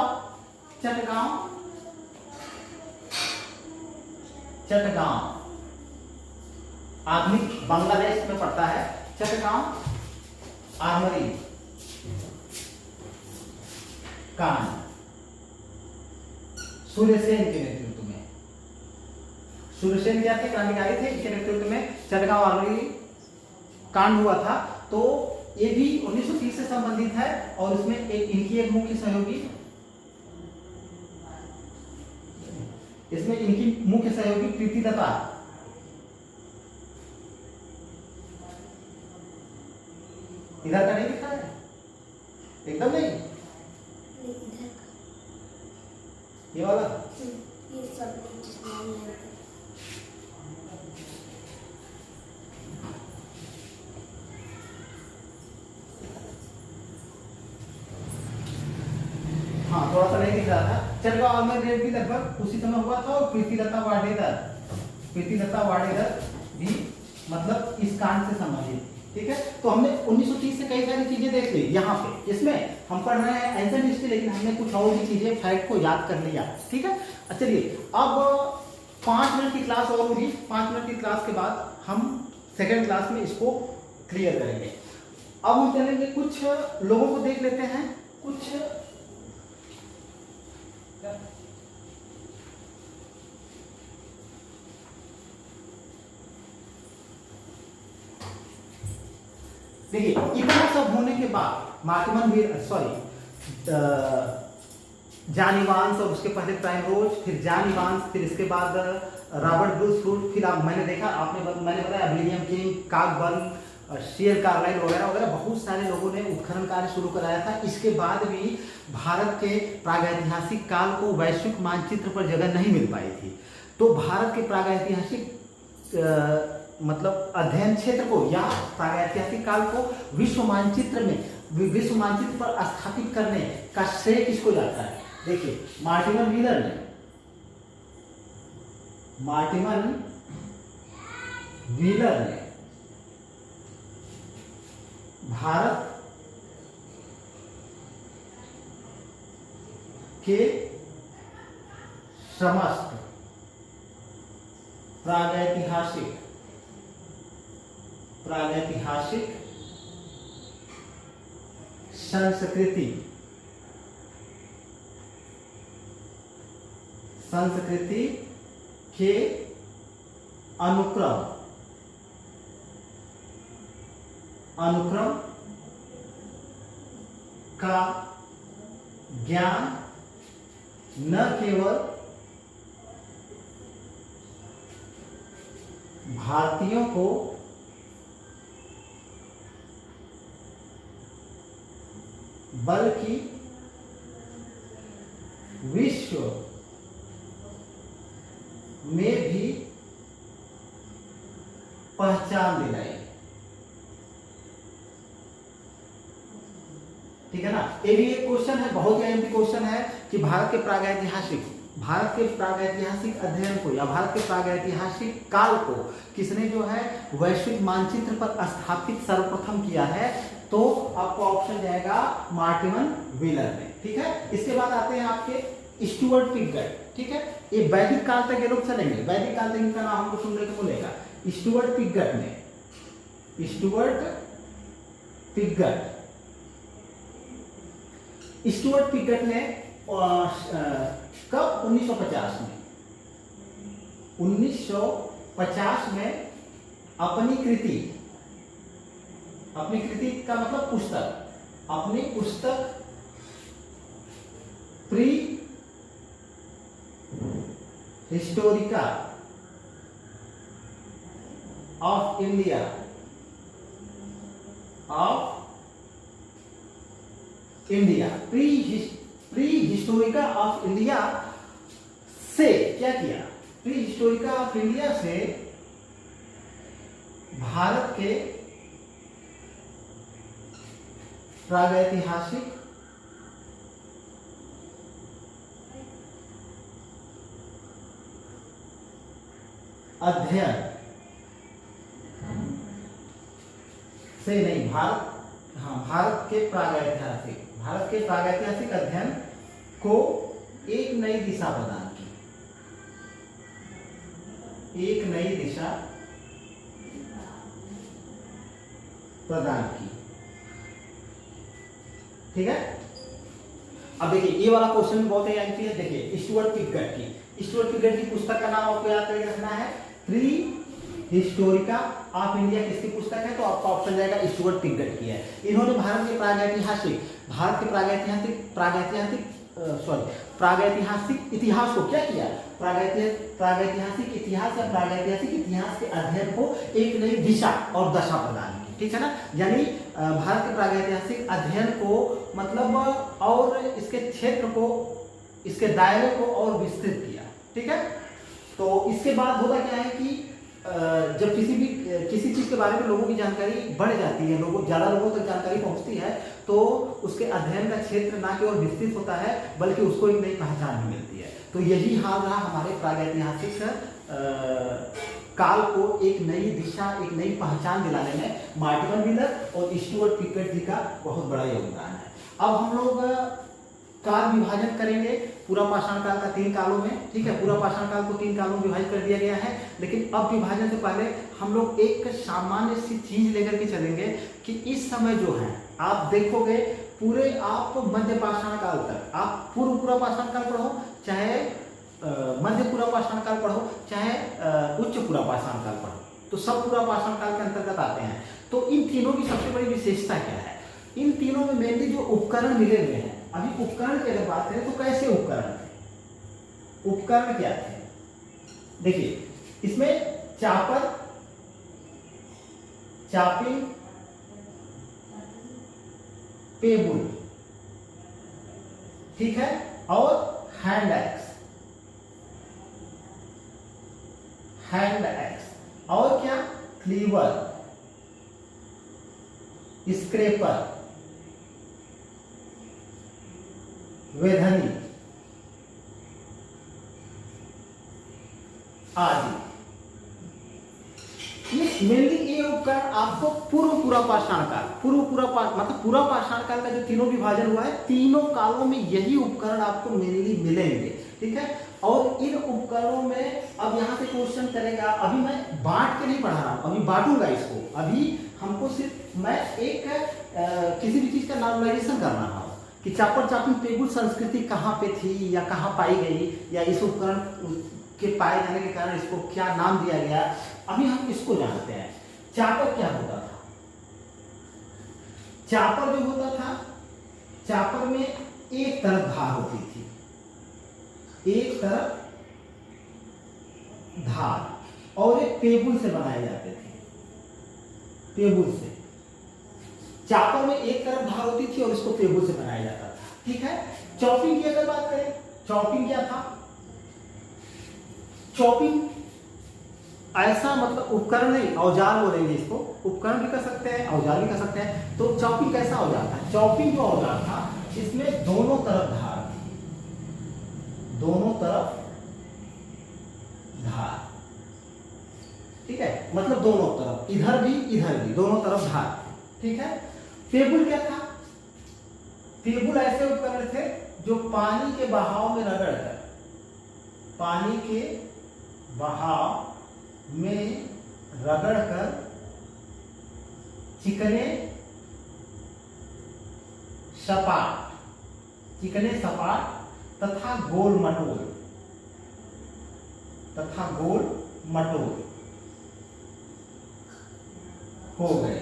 [SPEAKER 1] आधुनिक बांग्लादेश में पड़ता है। चटगांव आर्मरी कांड सूर्यसेन के नेतृत्व में, सूर्यसेन क्या थे? क्रांतिकारी थे, इनके नेतृत्व में चटगांव आर्मरी कांड हुआ था। तो ये भी 1930 से संबंधित है। और इसमें इनकी एक मुख्य सहयोगी, इसमें इनकी मुख्य सहयोगी प्रीति लता, इधर का नहीं लिखा है, एकदम नहीं, ये वाला
[SPEAKER 2] ये सब
[SPEAKER 1] हाँ, थोड़ा सा नहीं दिख रहा था। चटगांव आर्मरी रेड भी लगभग उसी समय हुआ था। और प्रीति लता वाडेकर भी मतलब इस कांड से संबंधित, ठीक है। तो हमने 1930 से कई सारी चीजें देख ली। यहाँ पे इसमें हम पढ़ रहे हैं एंशिएंट हिस्ट्री, लेकिन हमने कुछ और भी चीजें फैक्ट को याद कर लिया, ठीक है। चलिए, अब 5 मिनट की क्लास और होगी। 5 मिनट की क्लास के बाद हम सेकेंड क्लास में इसको क्लियर करेंगे। अब हम चलेंगे, कुछ लोगों को देख लेते हैं। कुछ देखिए, इतना सब होने के बाद जॉन इवांस, और उसके पहले प्राइमरोज, फिर जॉन इवांस, फिर इसके बाद रॉबर्ट ब्रूस फ्रूट, फिर मैंने बताया विलियम किंग, कॉकबर्न, शेर कार्लाइल वगैरह वगैरह बहुत सारे लोगों ने उत्खनन कार्य शुरू कराया था। इसके बाद भी भारत के प्रागैतिहासिक काल को वैश्विक मानचित्र पर जगह नहीं मिल पाई थी। तो भारत के प्रागैतिहासिक मतलब अध्ययन क्षेत्र को या प्रागैतिहासिक काल को विश्व मानचित्र पर स्थापित करने का श्रेय किसको जाता है? देखिए, मार्टिमन व्हीलर ने भारत के समस्त प्रागैतिहासिक संस्कृति के अनुक्रम का ज्ञान न केवल भारतीयों को बल्कि विश्व में भी पहचान दिलाई। ठीक है ना। ये भी एक क्वेश्चन है, बहुत ही अहम क्वेश्चन है कि भारत के प्रागैतिहासिक अध्ययन को या भारत के प्रागैतिहासिक काल को किसने जो है वैश्विक मानचित्र पर स्थापित सर्वप्रथम किया है, तो आपको ऑप्शन जाएगा मार्टिन व्हीलर ने। ठीक है। इसके बाद आते हैं आपके स्टुअर्ट पिगट। ठीक है। ये वैदिक काल तक ये लोग चलेंगे, वैदिक काल तक इनका नाम हमको सुनने को मिलेगा। स्टुअर्ट पिगट ने कब 1950 में 1950 में अपनी कृति का मतलब अपनी पुस्तक pre Historica of India pre Historica of India से क्या किया? प्री हिस्टोरिका ऑफ इंडिया से भारत के प्रागैतिहासिक अध्ययन से नहीं, भारत के प्रागैतिहासिक अध्ययन को एक नई दिशा प्रदान की। ठीक है। अब देखिए ये वाला क्वेश्चन बहुत ही आती है। देखिए स्टुअर्ट पिगट की पुस्तक का नाम आपको याद करके रखना है, प्री हिस्टोरिका ऑफ इंडिया। किसकी पुस्तक है? तो आपका ऑप्शन जाएगा स्टुअर्ट पिगट की है। इन्होंने भारत के प्रागैतिहासिक इतिहास को क्या किया? प्रागैतिहासिक इतिहास के अध्ययन को एक नई दिशा और दशा प्रदान की। ठीक है ना। यानी भारत के प्रागैतिहासिक अध्ययन को मतलब और इसके क्षेत्र को, इसके दायरे को और विस्तृत किया। ठीक है। तो इसके बाद होता क्या है कि जब किसी चीज के बारे में लोगों की जानकारी बढ़ जाती है, ज्यादा लोगों तक जानकारी पहुंचती है, तो उसके अध्ययन का क्षेत्र ना केवल विस्तृत होता है बल्कि उसको एक नई पहचान भी मिलती है। तो यही हाल रहा हमारे प्रागैतिहासिक काल को एक नई दिशा, एक नई पहचान दिलाने में मार्टिन व्हीलर और स्टुअर्ट पिगट जी का बहुत बड़ा योगदान है। अब हम लोग काल विभाजन करेंगे पूरा पाषाण काल का 3 कालों में। ठीक है। पूरा पाषाण काल को 3 कालों में विभाजित कर दिया गया है, लेकिन अब विभाजन से पहले हम लोग एक सामान्य सी चीज लेकर के चलेंगे कि इस समय जो है आप देखोगे पूरे आप मध्य पाषाण काल तक, आप पूरा पाषाण काल पढ़ो, चाहे मध्य पूरा पाषाण काल पढ़ो, चाहे उच्च पूरा पाषाण काल पढ़ो, तो सब पूरा पाषाण काल के अंतर्गत आते हैं। तो इन तीनों की सबसे बड़ी विशेषता क्या है? इन तीनों में मेनली जो उपकरण मिले हुए हैं, अभी उपकरण की अगर बात करें तो कैसे उपकरण थे, उपकरण क्या थे? देखिए इसमें चापिंग, पेबुल, ठीक है, और हैंड एक्स और क्या, क्लीवर, स्क्रेपर, वेधनी आदि। ये मेनली ये उपकरण आपको पूरा पाषाण काल का जो तीनों विभाजन हुआ है, तीनों कालों में यही उपकरण आपको मेनली मिलेंगे। ठीक है। और इन उपकरणों में अब यहां से क्वेश्चन करेगा, अभी मैं बांट के नहीं पढ़ा रहा हूं, अभी बांटूंगा इसको। अभी हमको सिर्फ मैं एक किसी भी चीज का नॉर्मलाइजेशन कर रहा हूं कि चापर चापिंग पेबुल संस्कृति कहाँ पे थी या कहाँ पाई गई, या इस उपकरण के पाए जाने के कारण इसको क्या नाम दिया गया। अभी हम इसको जानते हैं। चापर क्या होता था? चापर जो होता था, चापर में एक तरफ धार होती थी, एक तरफ धार, और एक टेबुल से बनाए जाते थे, टेबुल से। चापर में एक तरफ धार होती थी और इसको टेबुल से बनाया जाता था, ठीक है। चॉपिंग की अगर बात करें, चॉपिंग क्या था? चॉपिंग ऐसा मतलब उपकरण नहीं, औजार बोलेंगे इसको, उपकरण भी कर सकते हैं, औजार भी कर सकते हैं। तो चॉपिंग कैसा औजार था? चॉपिंग जो औजार था इसमें दोनों तरफ धार थी, दोनों तरफ धार, ठीक है, मतलब दोनों तरफ, इधर भी दोनों तरफ धार, ठीक है। टेबुल क्या था? टेबुल ऐसे उपकरण थे जो पानी के बहाव में रगड़कर, पानी के बहाव में रगड़कर चिकने सपाट तथा गोल मटोल हो गए,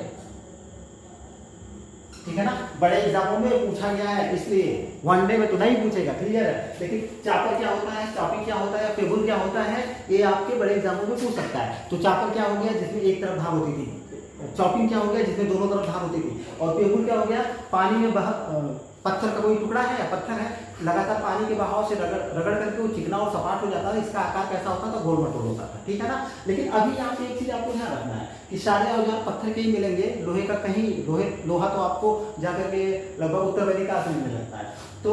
[SPEAKER 1] ठीक है ना। बड़े एग्जामों में पूछा गया है, इसलिए वनडे में तो नहीं पूछेगा, क्लियर है। लेकिन चापर क्या होता है, चॉपिंग क्या होता है, टेबुल क्या होता है, ये आपके बड़े एग्जामों में पूछ सकता है। तो चापर क्या हो गया? जिसमें एक तरफ धार होती थी। चॉपिंग क्या हो गया? जिसमें दोनों तरफ धार होती थी। और टेबुल क्या हो गया? पानी में पत्थर का कोई टुकड़ा है या पत्थर है, लगातार पानी के बहाव से रगड़ करके वो चिकना और सपाट हो जाता था। इसका आकार कैसा होता था? गोल मटोल होता था, ठीक है ना। लेकिन अभी यहाँ पे एक चीज आपको ध्यान रखना है कि सारे औजार पत्थर के ही मिलेंगे, लोहे का कहीं, लोहा तो आपको जाकर के लगभग उत्तर अमेरिका से मिलने लगता है। तो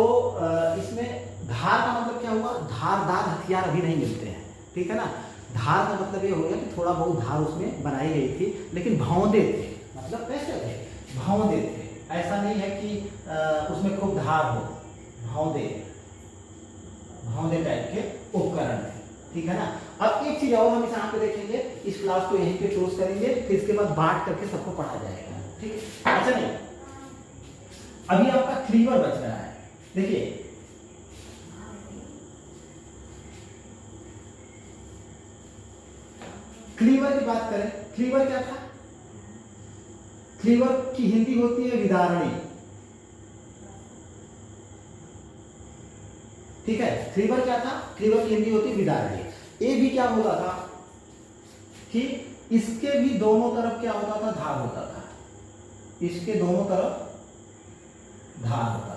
[SPEAKER 1] इसमें धार का मतलब क्या हुआ? धारदार हथियार अभी नहीं मिलते हैं, ठीक है ना। धार का मतलब ये हो गया कि थोड़ा बहुत धार उसमें बनाई गई थी, लेकिन भौंदे थे, मतलब कैसे थे? भौंदे थे। ऐसा नहीं है कि उसमें खूब धार हो, भौंदे टाइप के उपकरण थे, ठीक है ना। अब एक चीज और हम यहाँ पे देखेंगे, इस क्लास को यहीं पे क्लोज करेंगे, फिर इसके बाद बांट करके सबको पढ़ा जाएगा, ठीक है। अच्छा नहीं, अभी आपका क्लीवर बच रहा है। देखिए क्लीवर की बात करें, क्लीवर क्या था? क्लीवर की हिंदी होती है विदारणी, ठीक है। क्लीवर क्या था? क्लीवर की हिंदी होती है विदारणी। ये भी क्या होता था कि इसके भी दोनों तरफ क्या होता था? धार होता था, इसके दोनों तरफ धार होता था,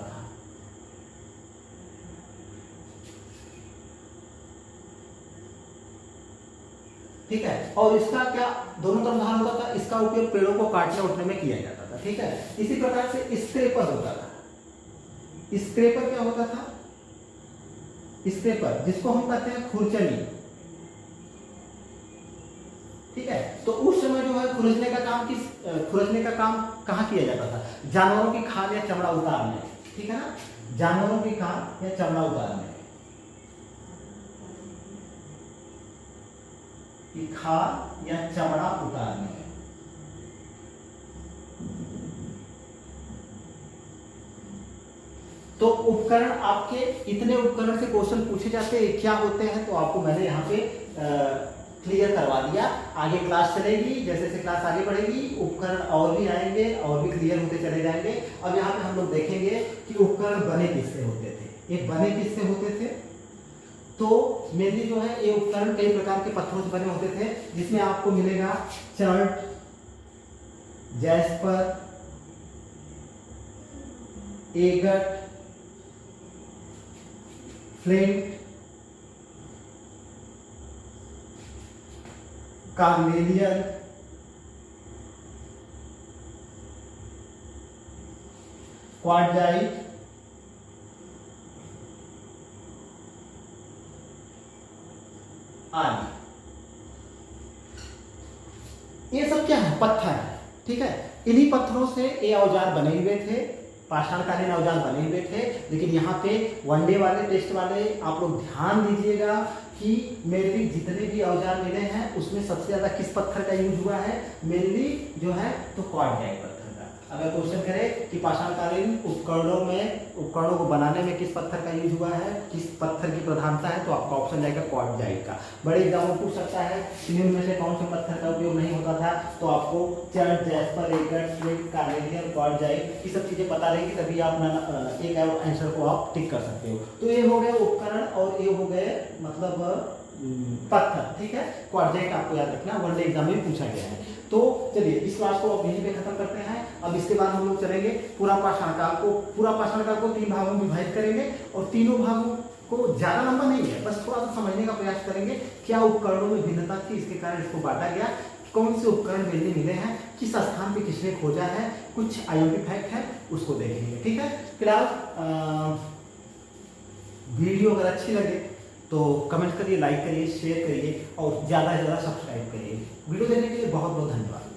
[SPEAKER 1] ठीक है। और इसका क्या दोनों तरफ धार होता था? इसका उपयोग पेड़ों को काटने उठने में किया जाता था, ठीक है। इसी प्रकार से स्क्रेपर होता था। स्क्रेपर क्या होता था? स्क्रेपर, जिसको हम कहते हैं खुरचनी, ठीक है। तो उस समय जो है खुरचने का काम कहाँ किया जाता था? जानवरों की खाल या चमड़ा उतारने, ठीक है ना। जानवरों की खाल या चमड़ा उतारने, कि खाल या चमड़ा उतारने। तो उपकरण आपके इतने उपकरण से क्वेश्चन पूछे जाते हैं, क्या होते हैं, तो आपको मैंने यहाँ पे क्लियर करवा दिया। आगे क्लास चलेगी, जैसे जैसे क्लास आगे बढ़ेगी उपकरण और भी आएंगे और भी क्लियर होते चले जाएंगे। अब यहाँ पे हम लोग देखेंगे कि उपकरण बने किससे होते थे। ये बने किससे होते थे? तो मेनली जो है ये उपकरण कई प्रकार के पत्थरों से बने होते थे, जिसमें आपको मिलेगा chert, jasper, agate, flint, carnelian, quartzite, आदि। ये सब क्या है? पत्थर है, ठीक है। इन्हीं पत्थरों से ये औजार बने हुए थे, पाषाणकालीन औजार बने हुए थे। लेकिन यहाँ पे वनडे वाले टेस्ट वाले आप लोग ध्यान दीजिएगा कि मेनली जितने भी औजार मिले हैं उसमें सबसे ज्यादा किस पत्थर का यूज हुआ है? मेनली जो है तो क्वार्टजाइट पत्थर का। अगर क्वेश्चन करे कि पाषाणकालीन उपकरणों को बनाने में किस पत्थर का यूज हुआ है, किस पत्थर की प्रधानता है, तो आपका ऑप्शन जाएगा क्वार्टजाइट का। बड़े एग्जाम पूछ सकता है निम्न में से कौन से पत्थर का उपयोग नहीं होता था, तो आपको chert, jasper, agate, flint, carnelian, quartzite ये सब चीजें पता रहेगी, तभी आप एक आंसर को आप टिक कर सकते हो। तो ये हो गए उपकरण और ये हो गए मतलब पत्थर, ठीक है। क्वाड्रेंट आपको याद रखना, वनडे एग्जाम में पूछा गया है। तो चलिए इस क्लास को अब यहीं पे खत्म करते हैं। अब इसके बाद हम लोग चलेंगे पूरा पाषाणकाल को 3 भागों में विभाजित करेंगे, और तीनों भागों को ज्यादा लंबा नहीं है, बस थोड़ा सा समझने का प्रयास करेंगे। क्या उपकरणों में भिन्नता थी, इसके कारण इसको बांटा गया, कौन से उपकरण मेनली मिले हैं, किस स्थान पे किसने खोजा है, कुछ आईएमपी फैक्ट है, उसको देखेंगे, ठीक है। फिलहाल वीडियो अगर अच्छी लगे तो कमेंट करिए, लाइक करिए, शेयर करिए और ज़्यादा से ज़्यादा सब्सक्राइब करिए। वीडियो देखने के लिए बहुत बहुत धन्यवाद।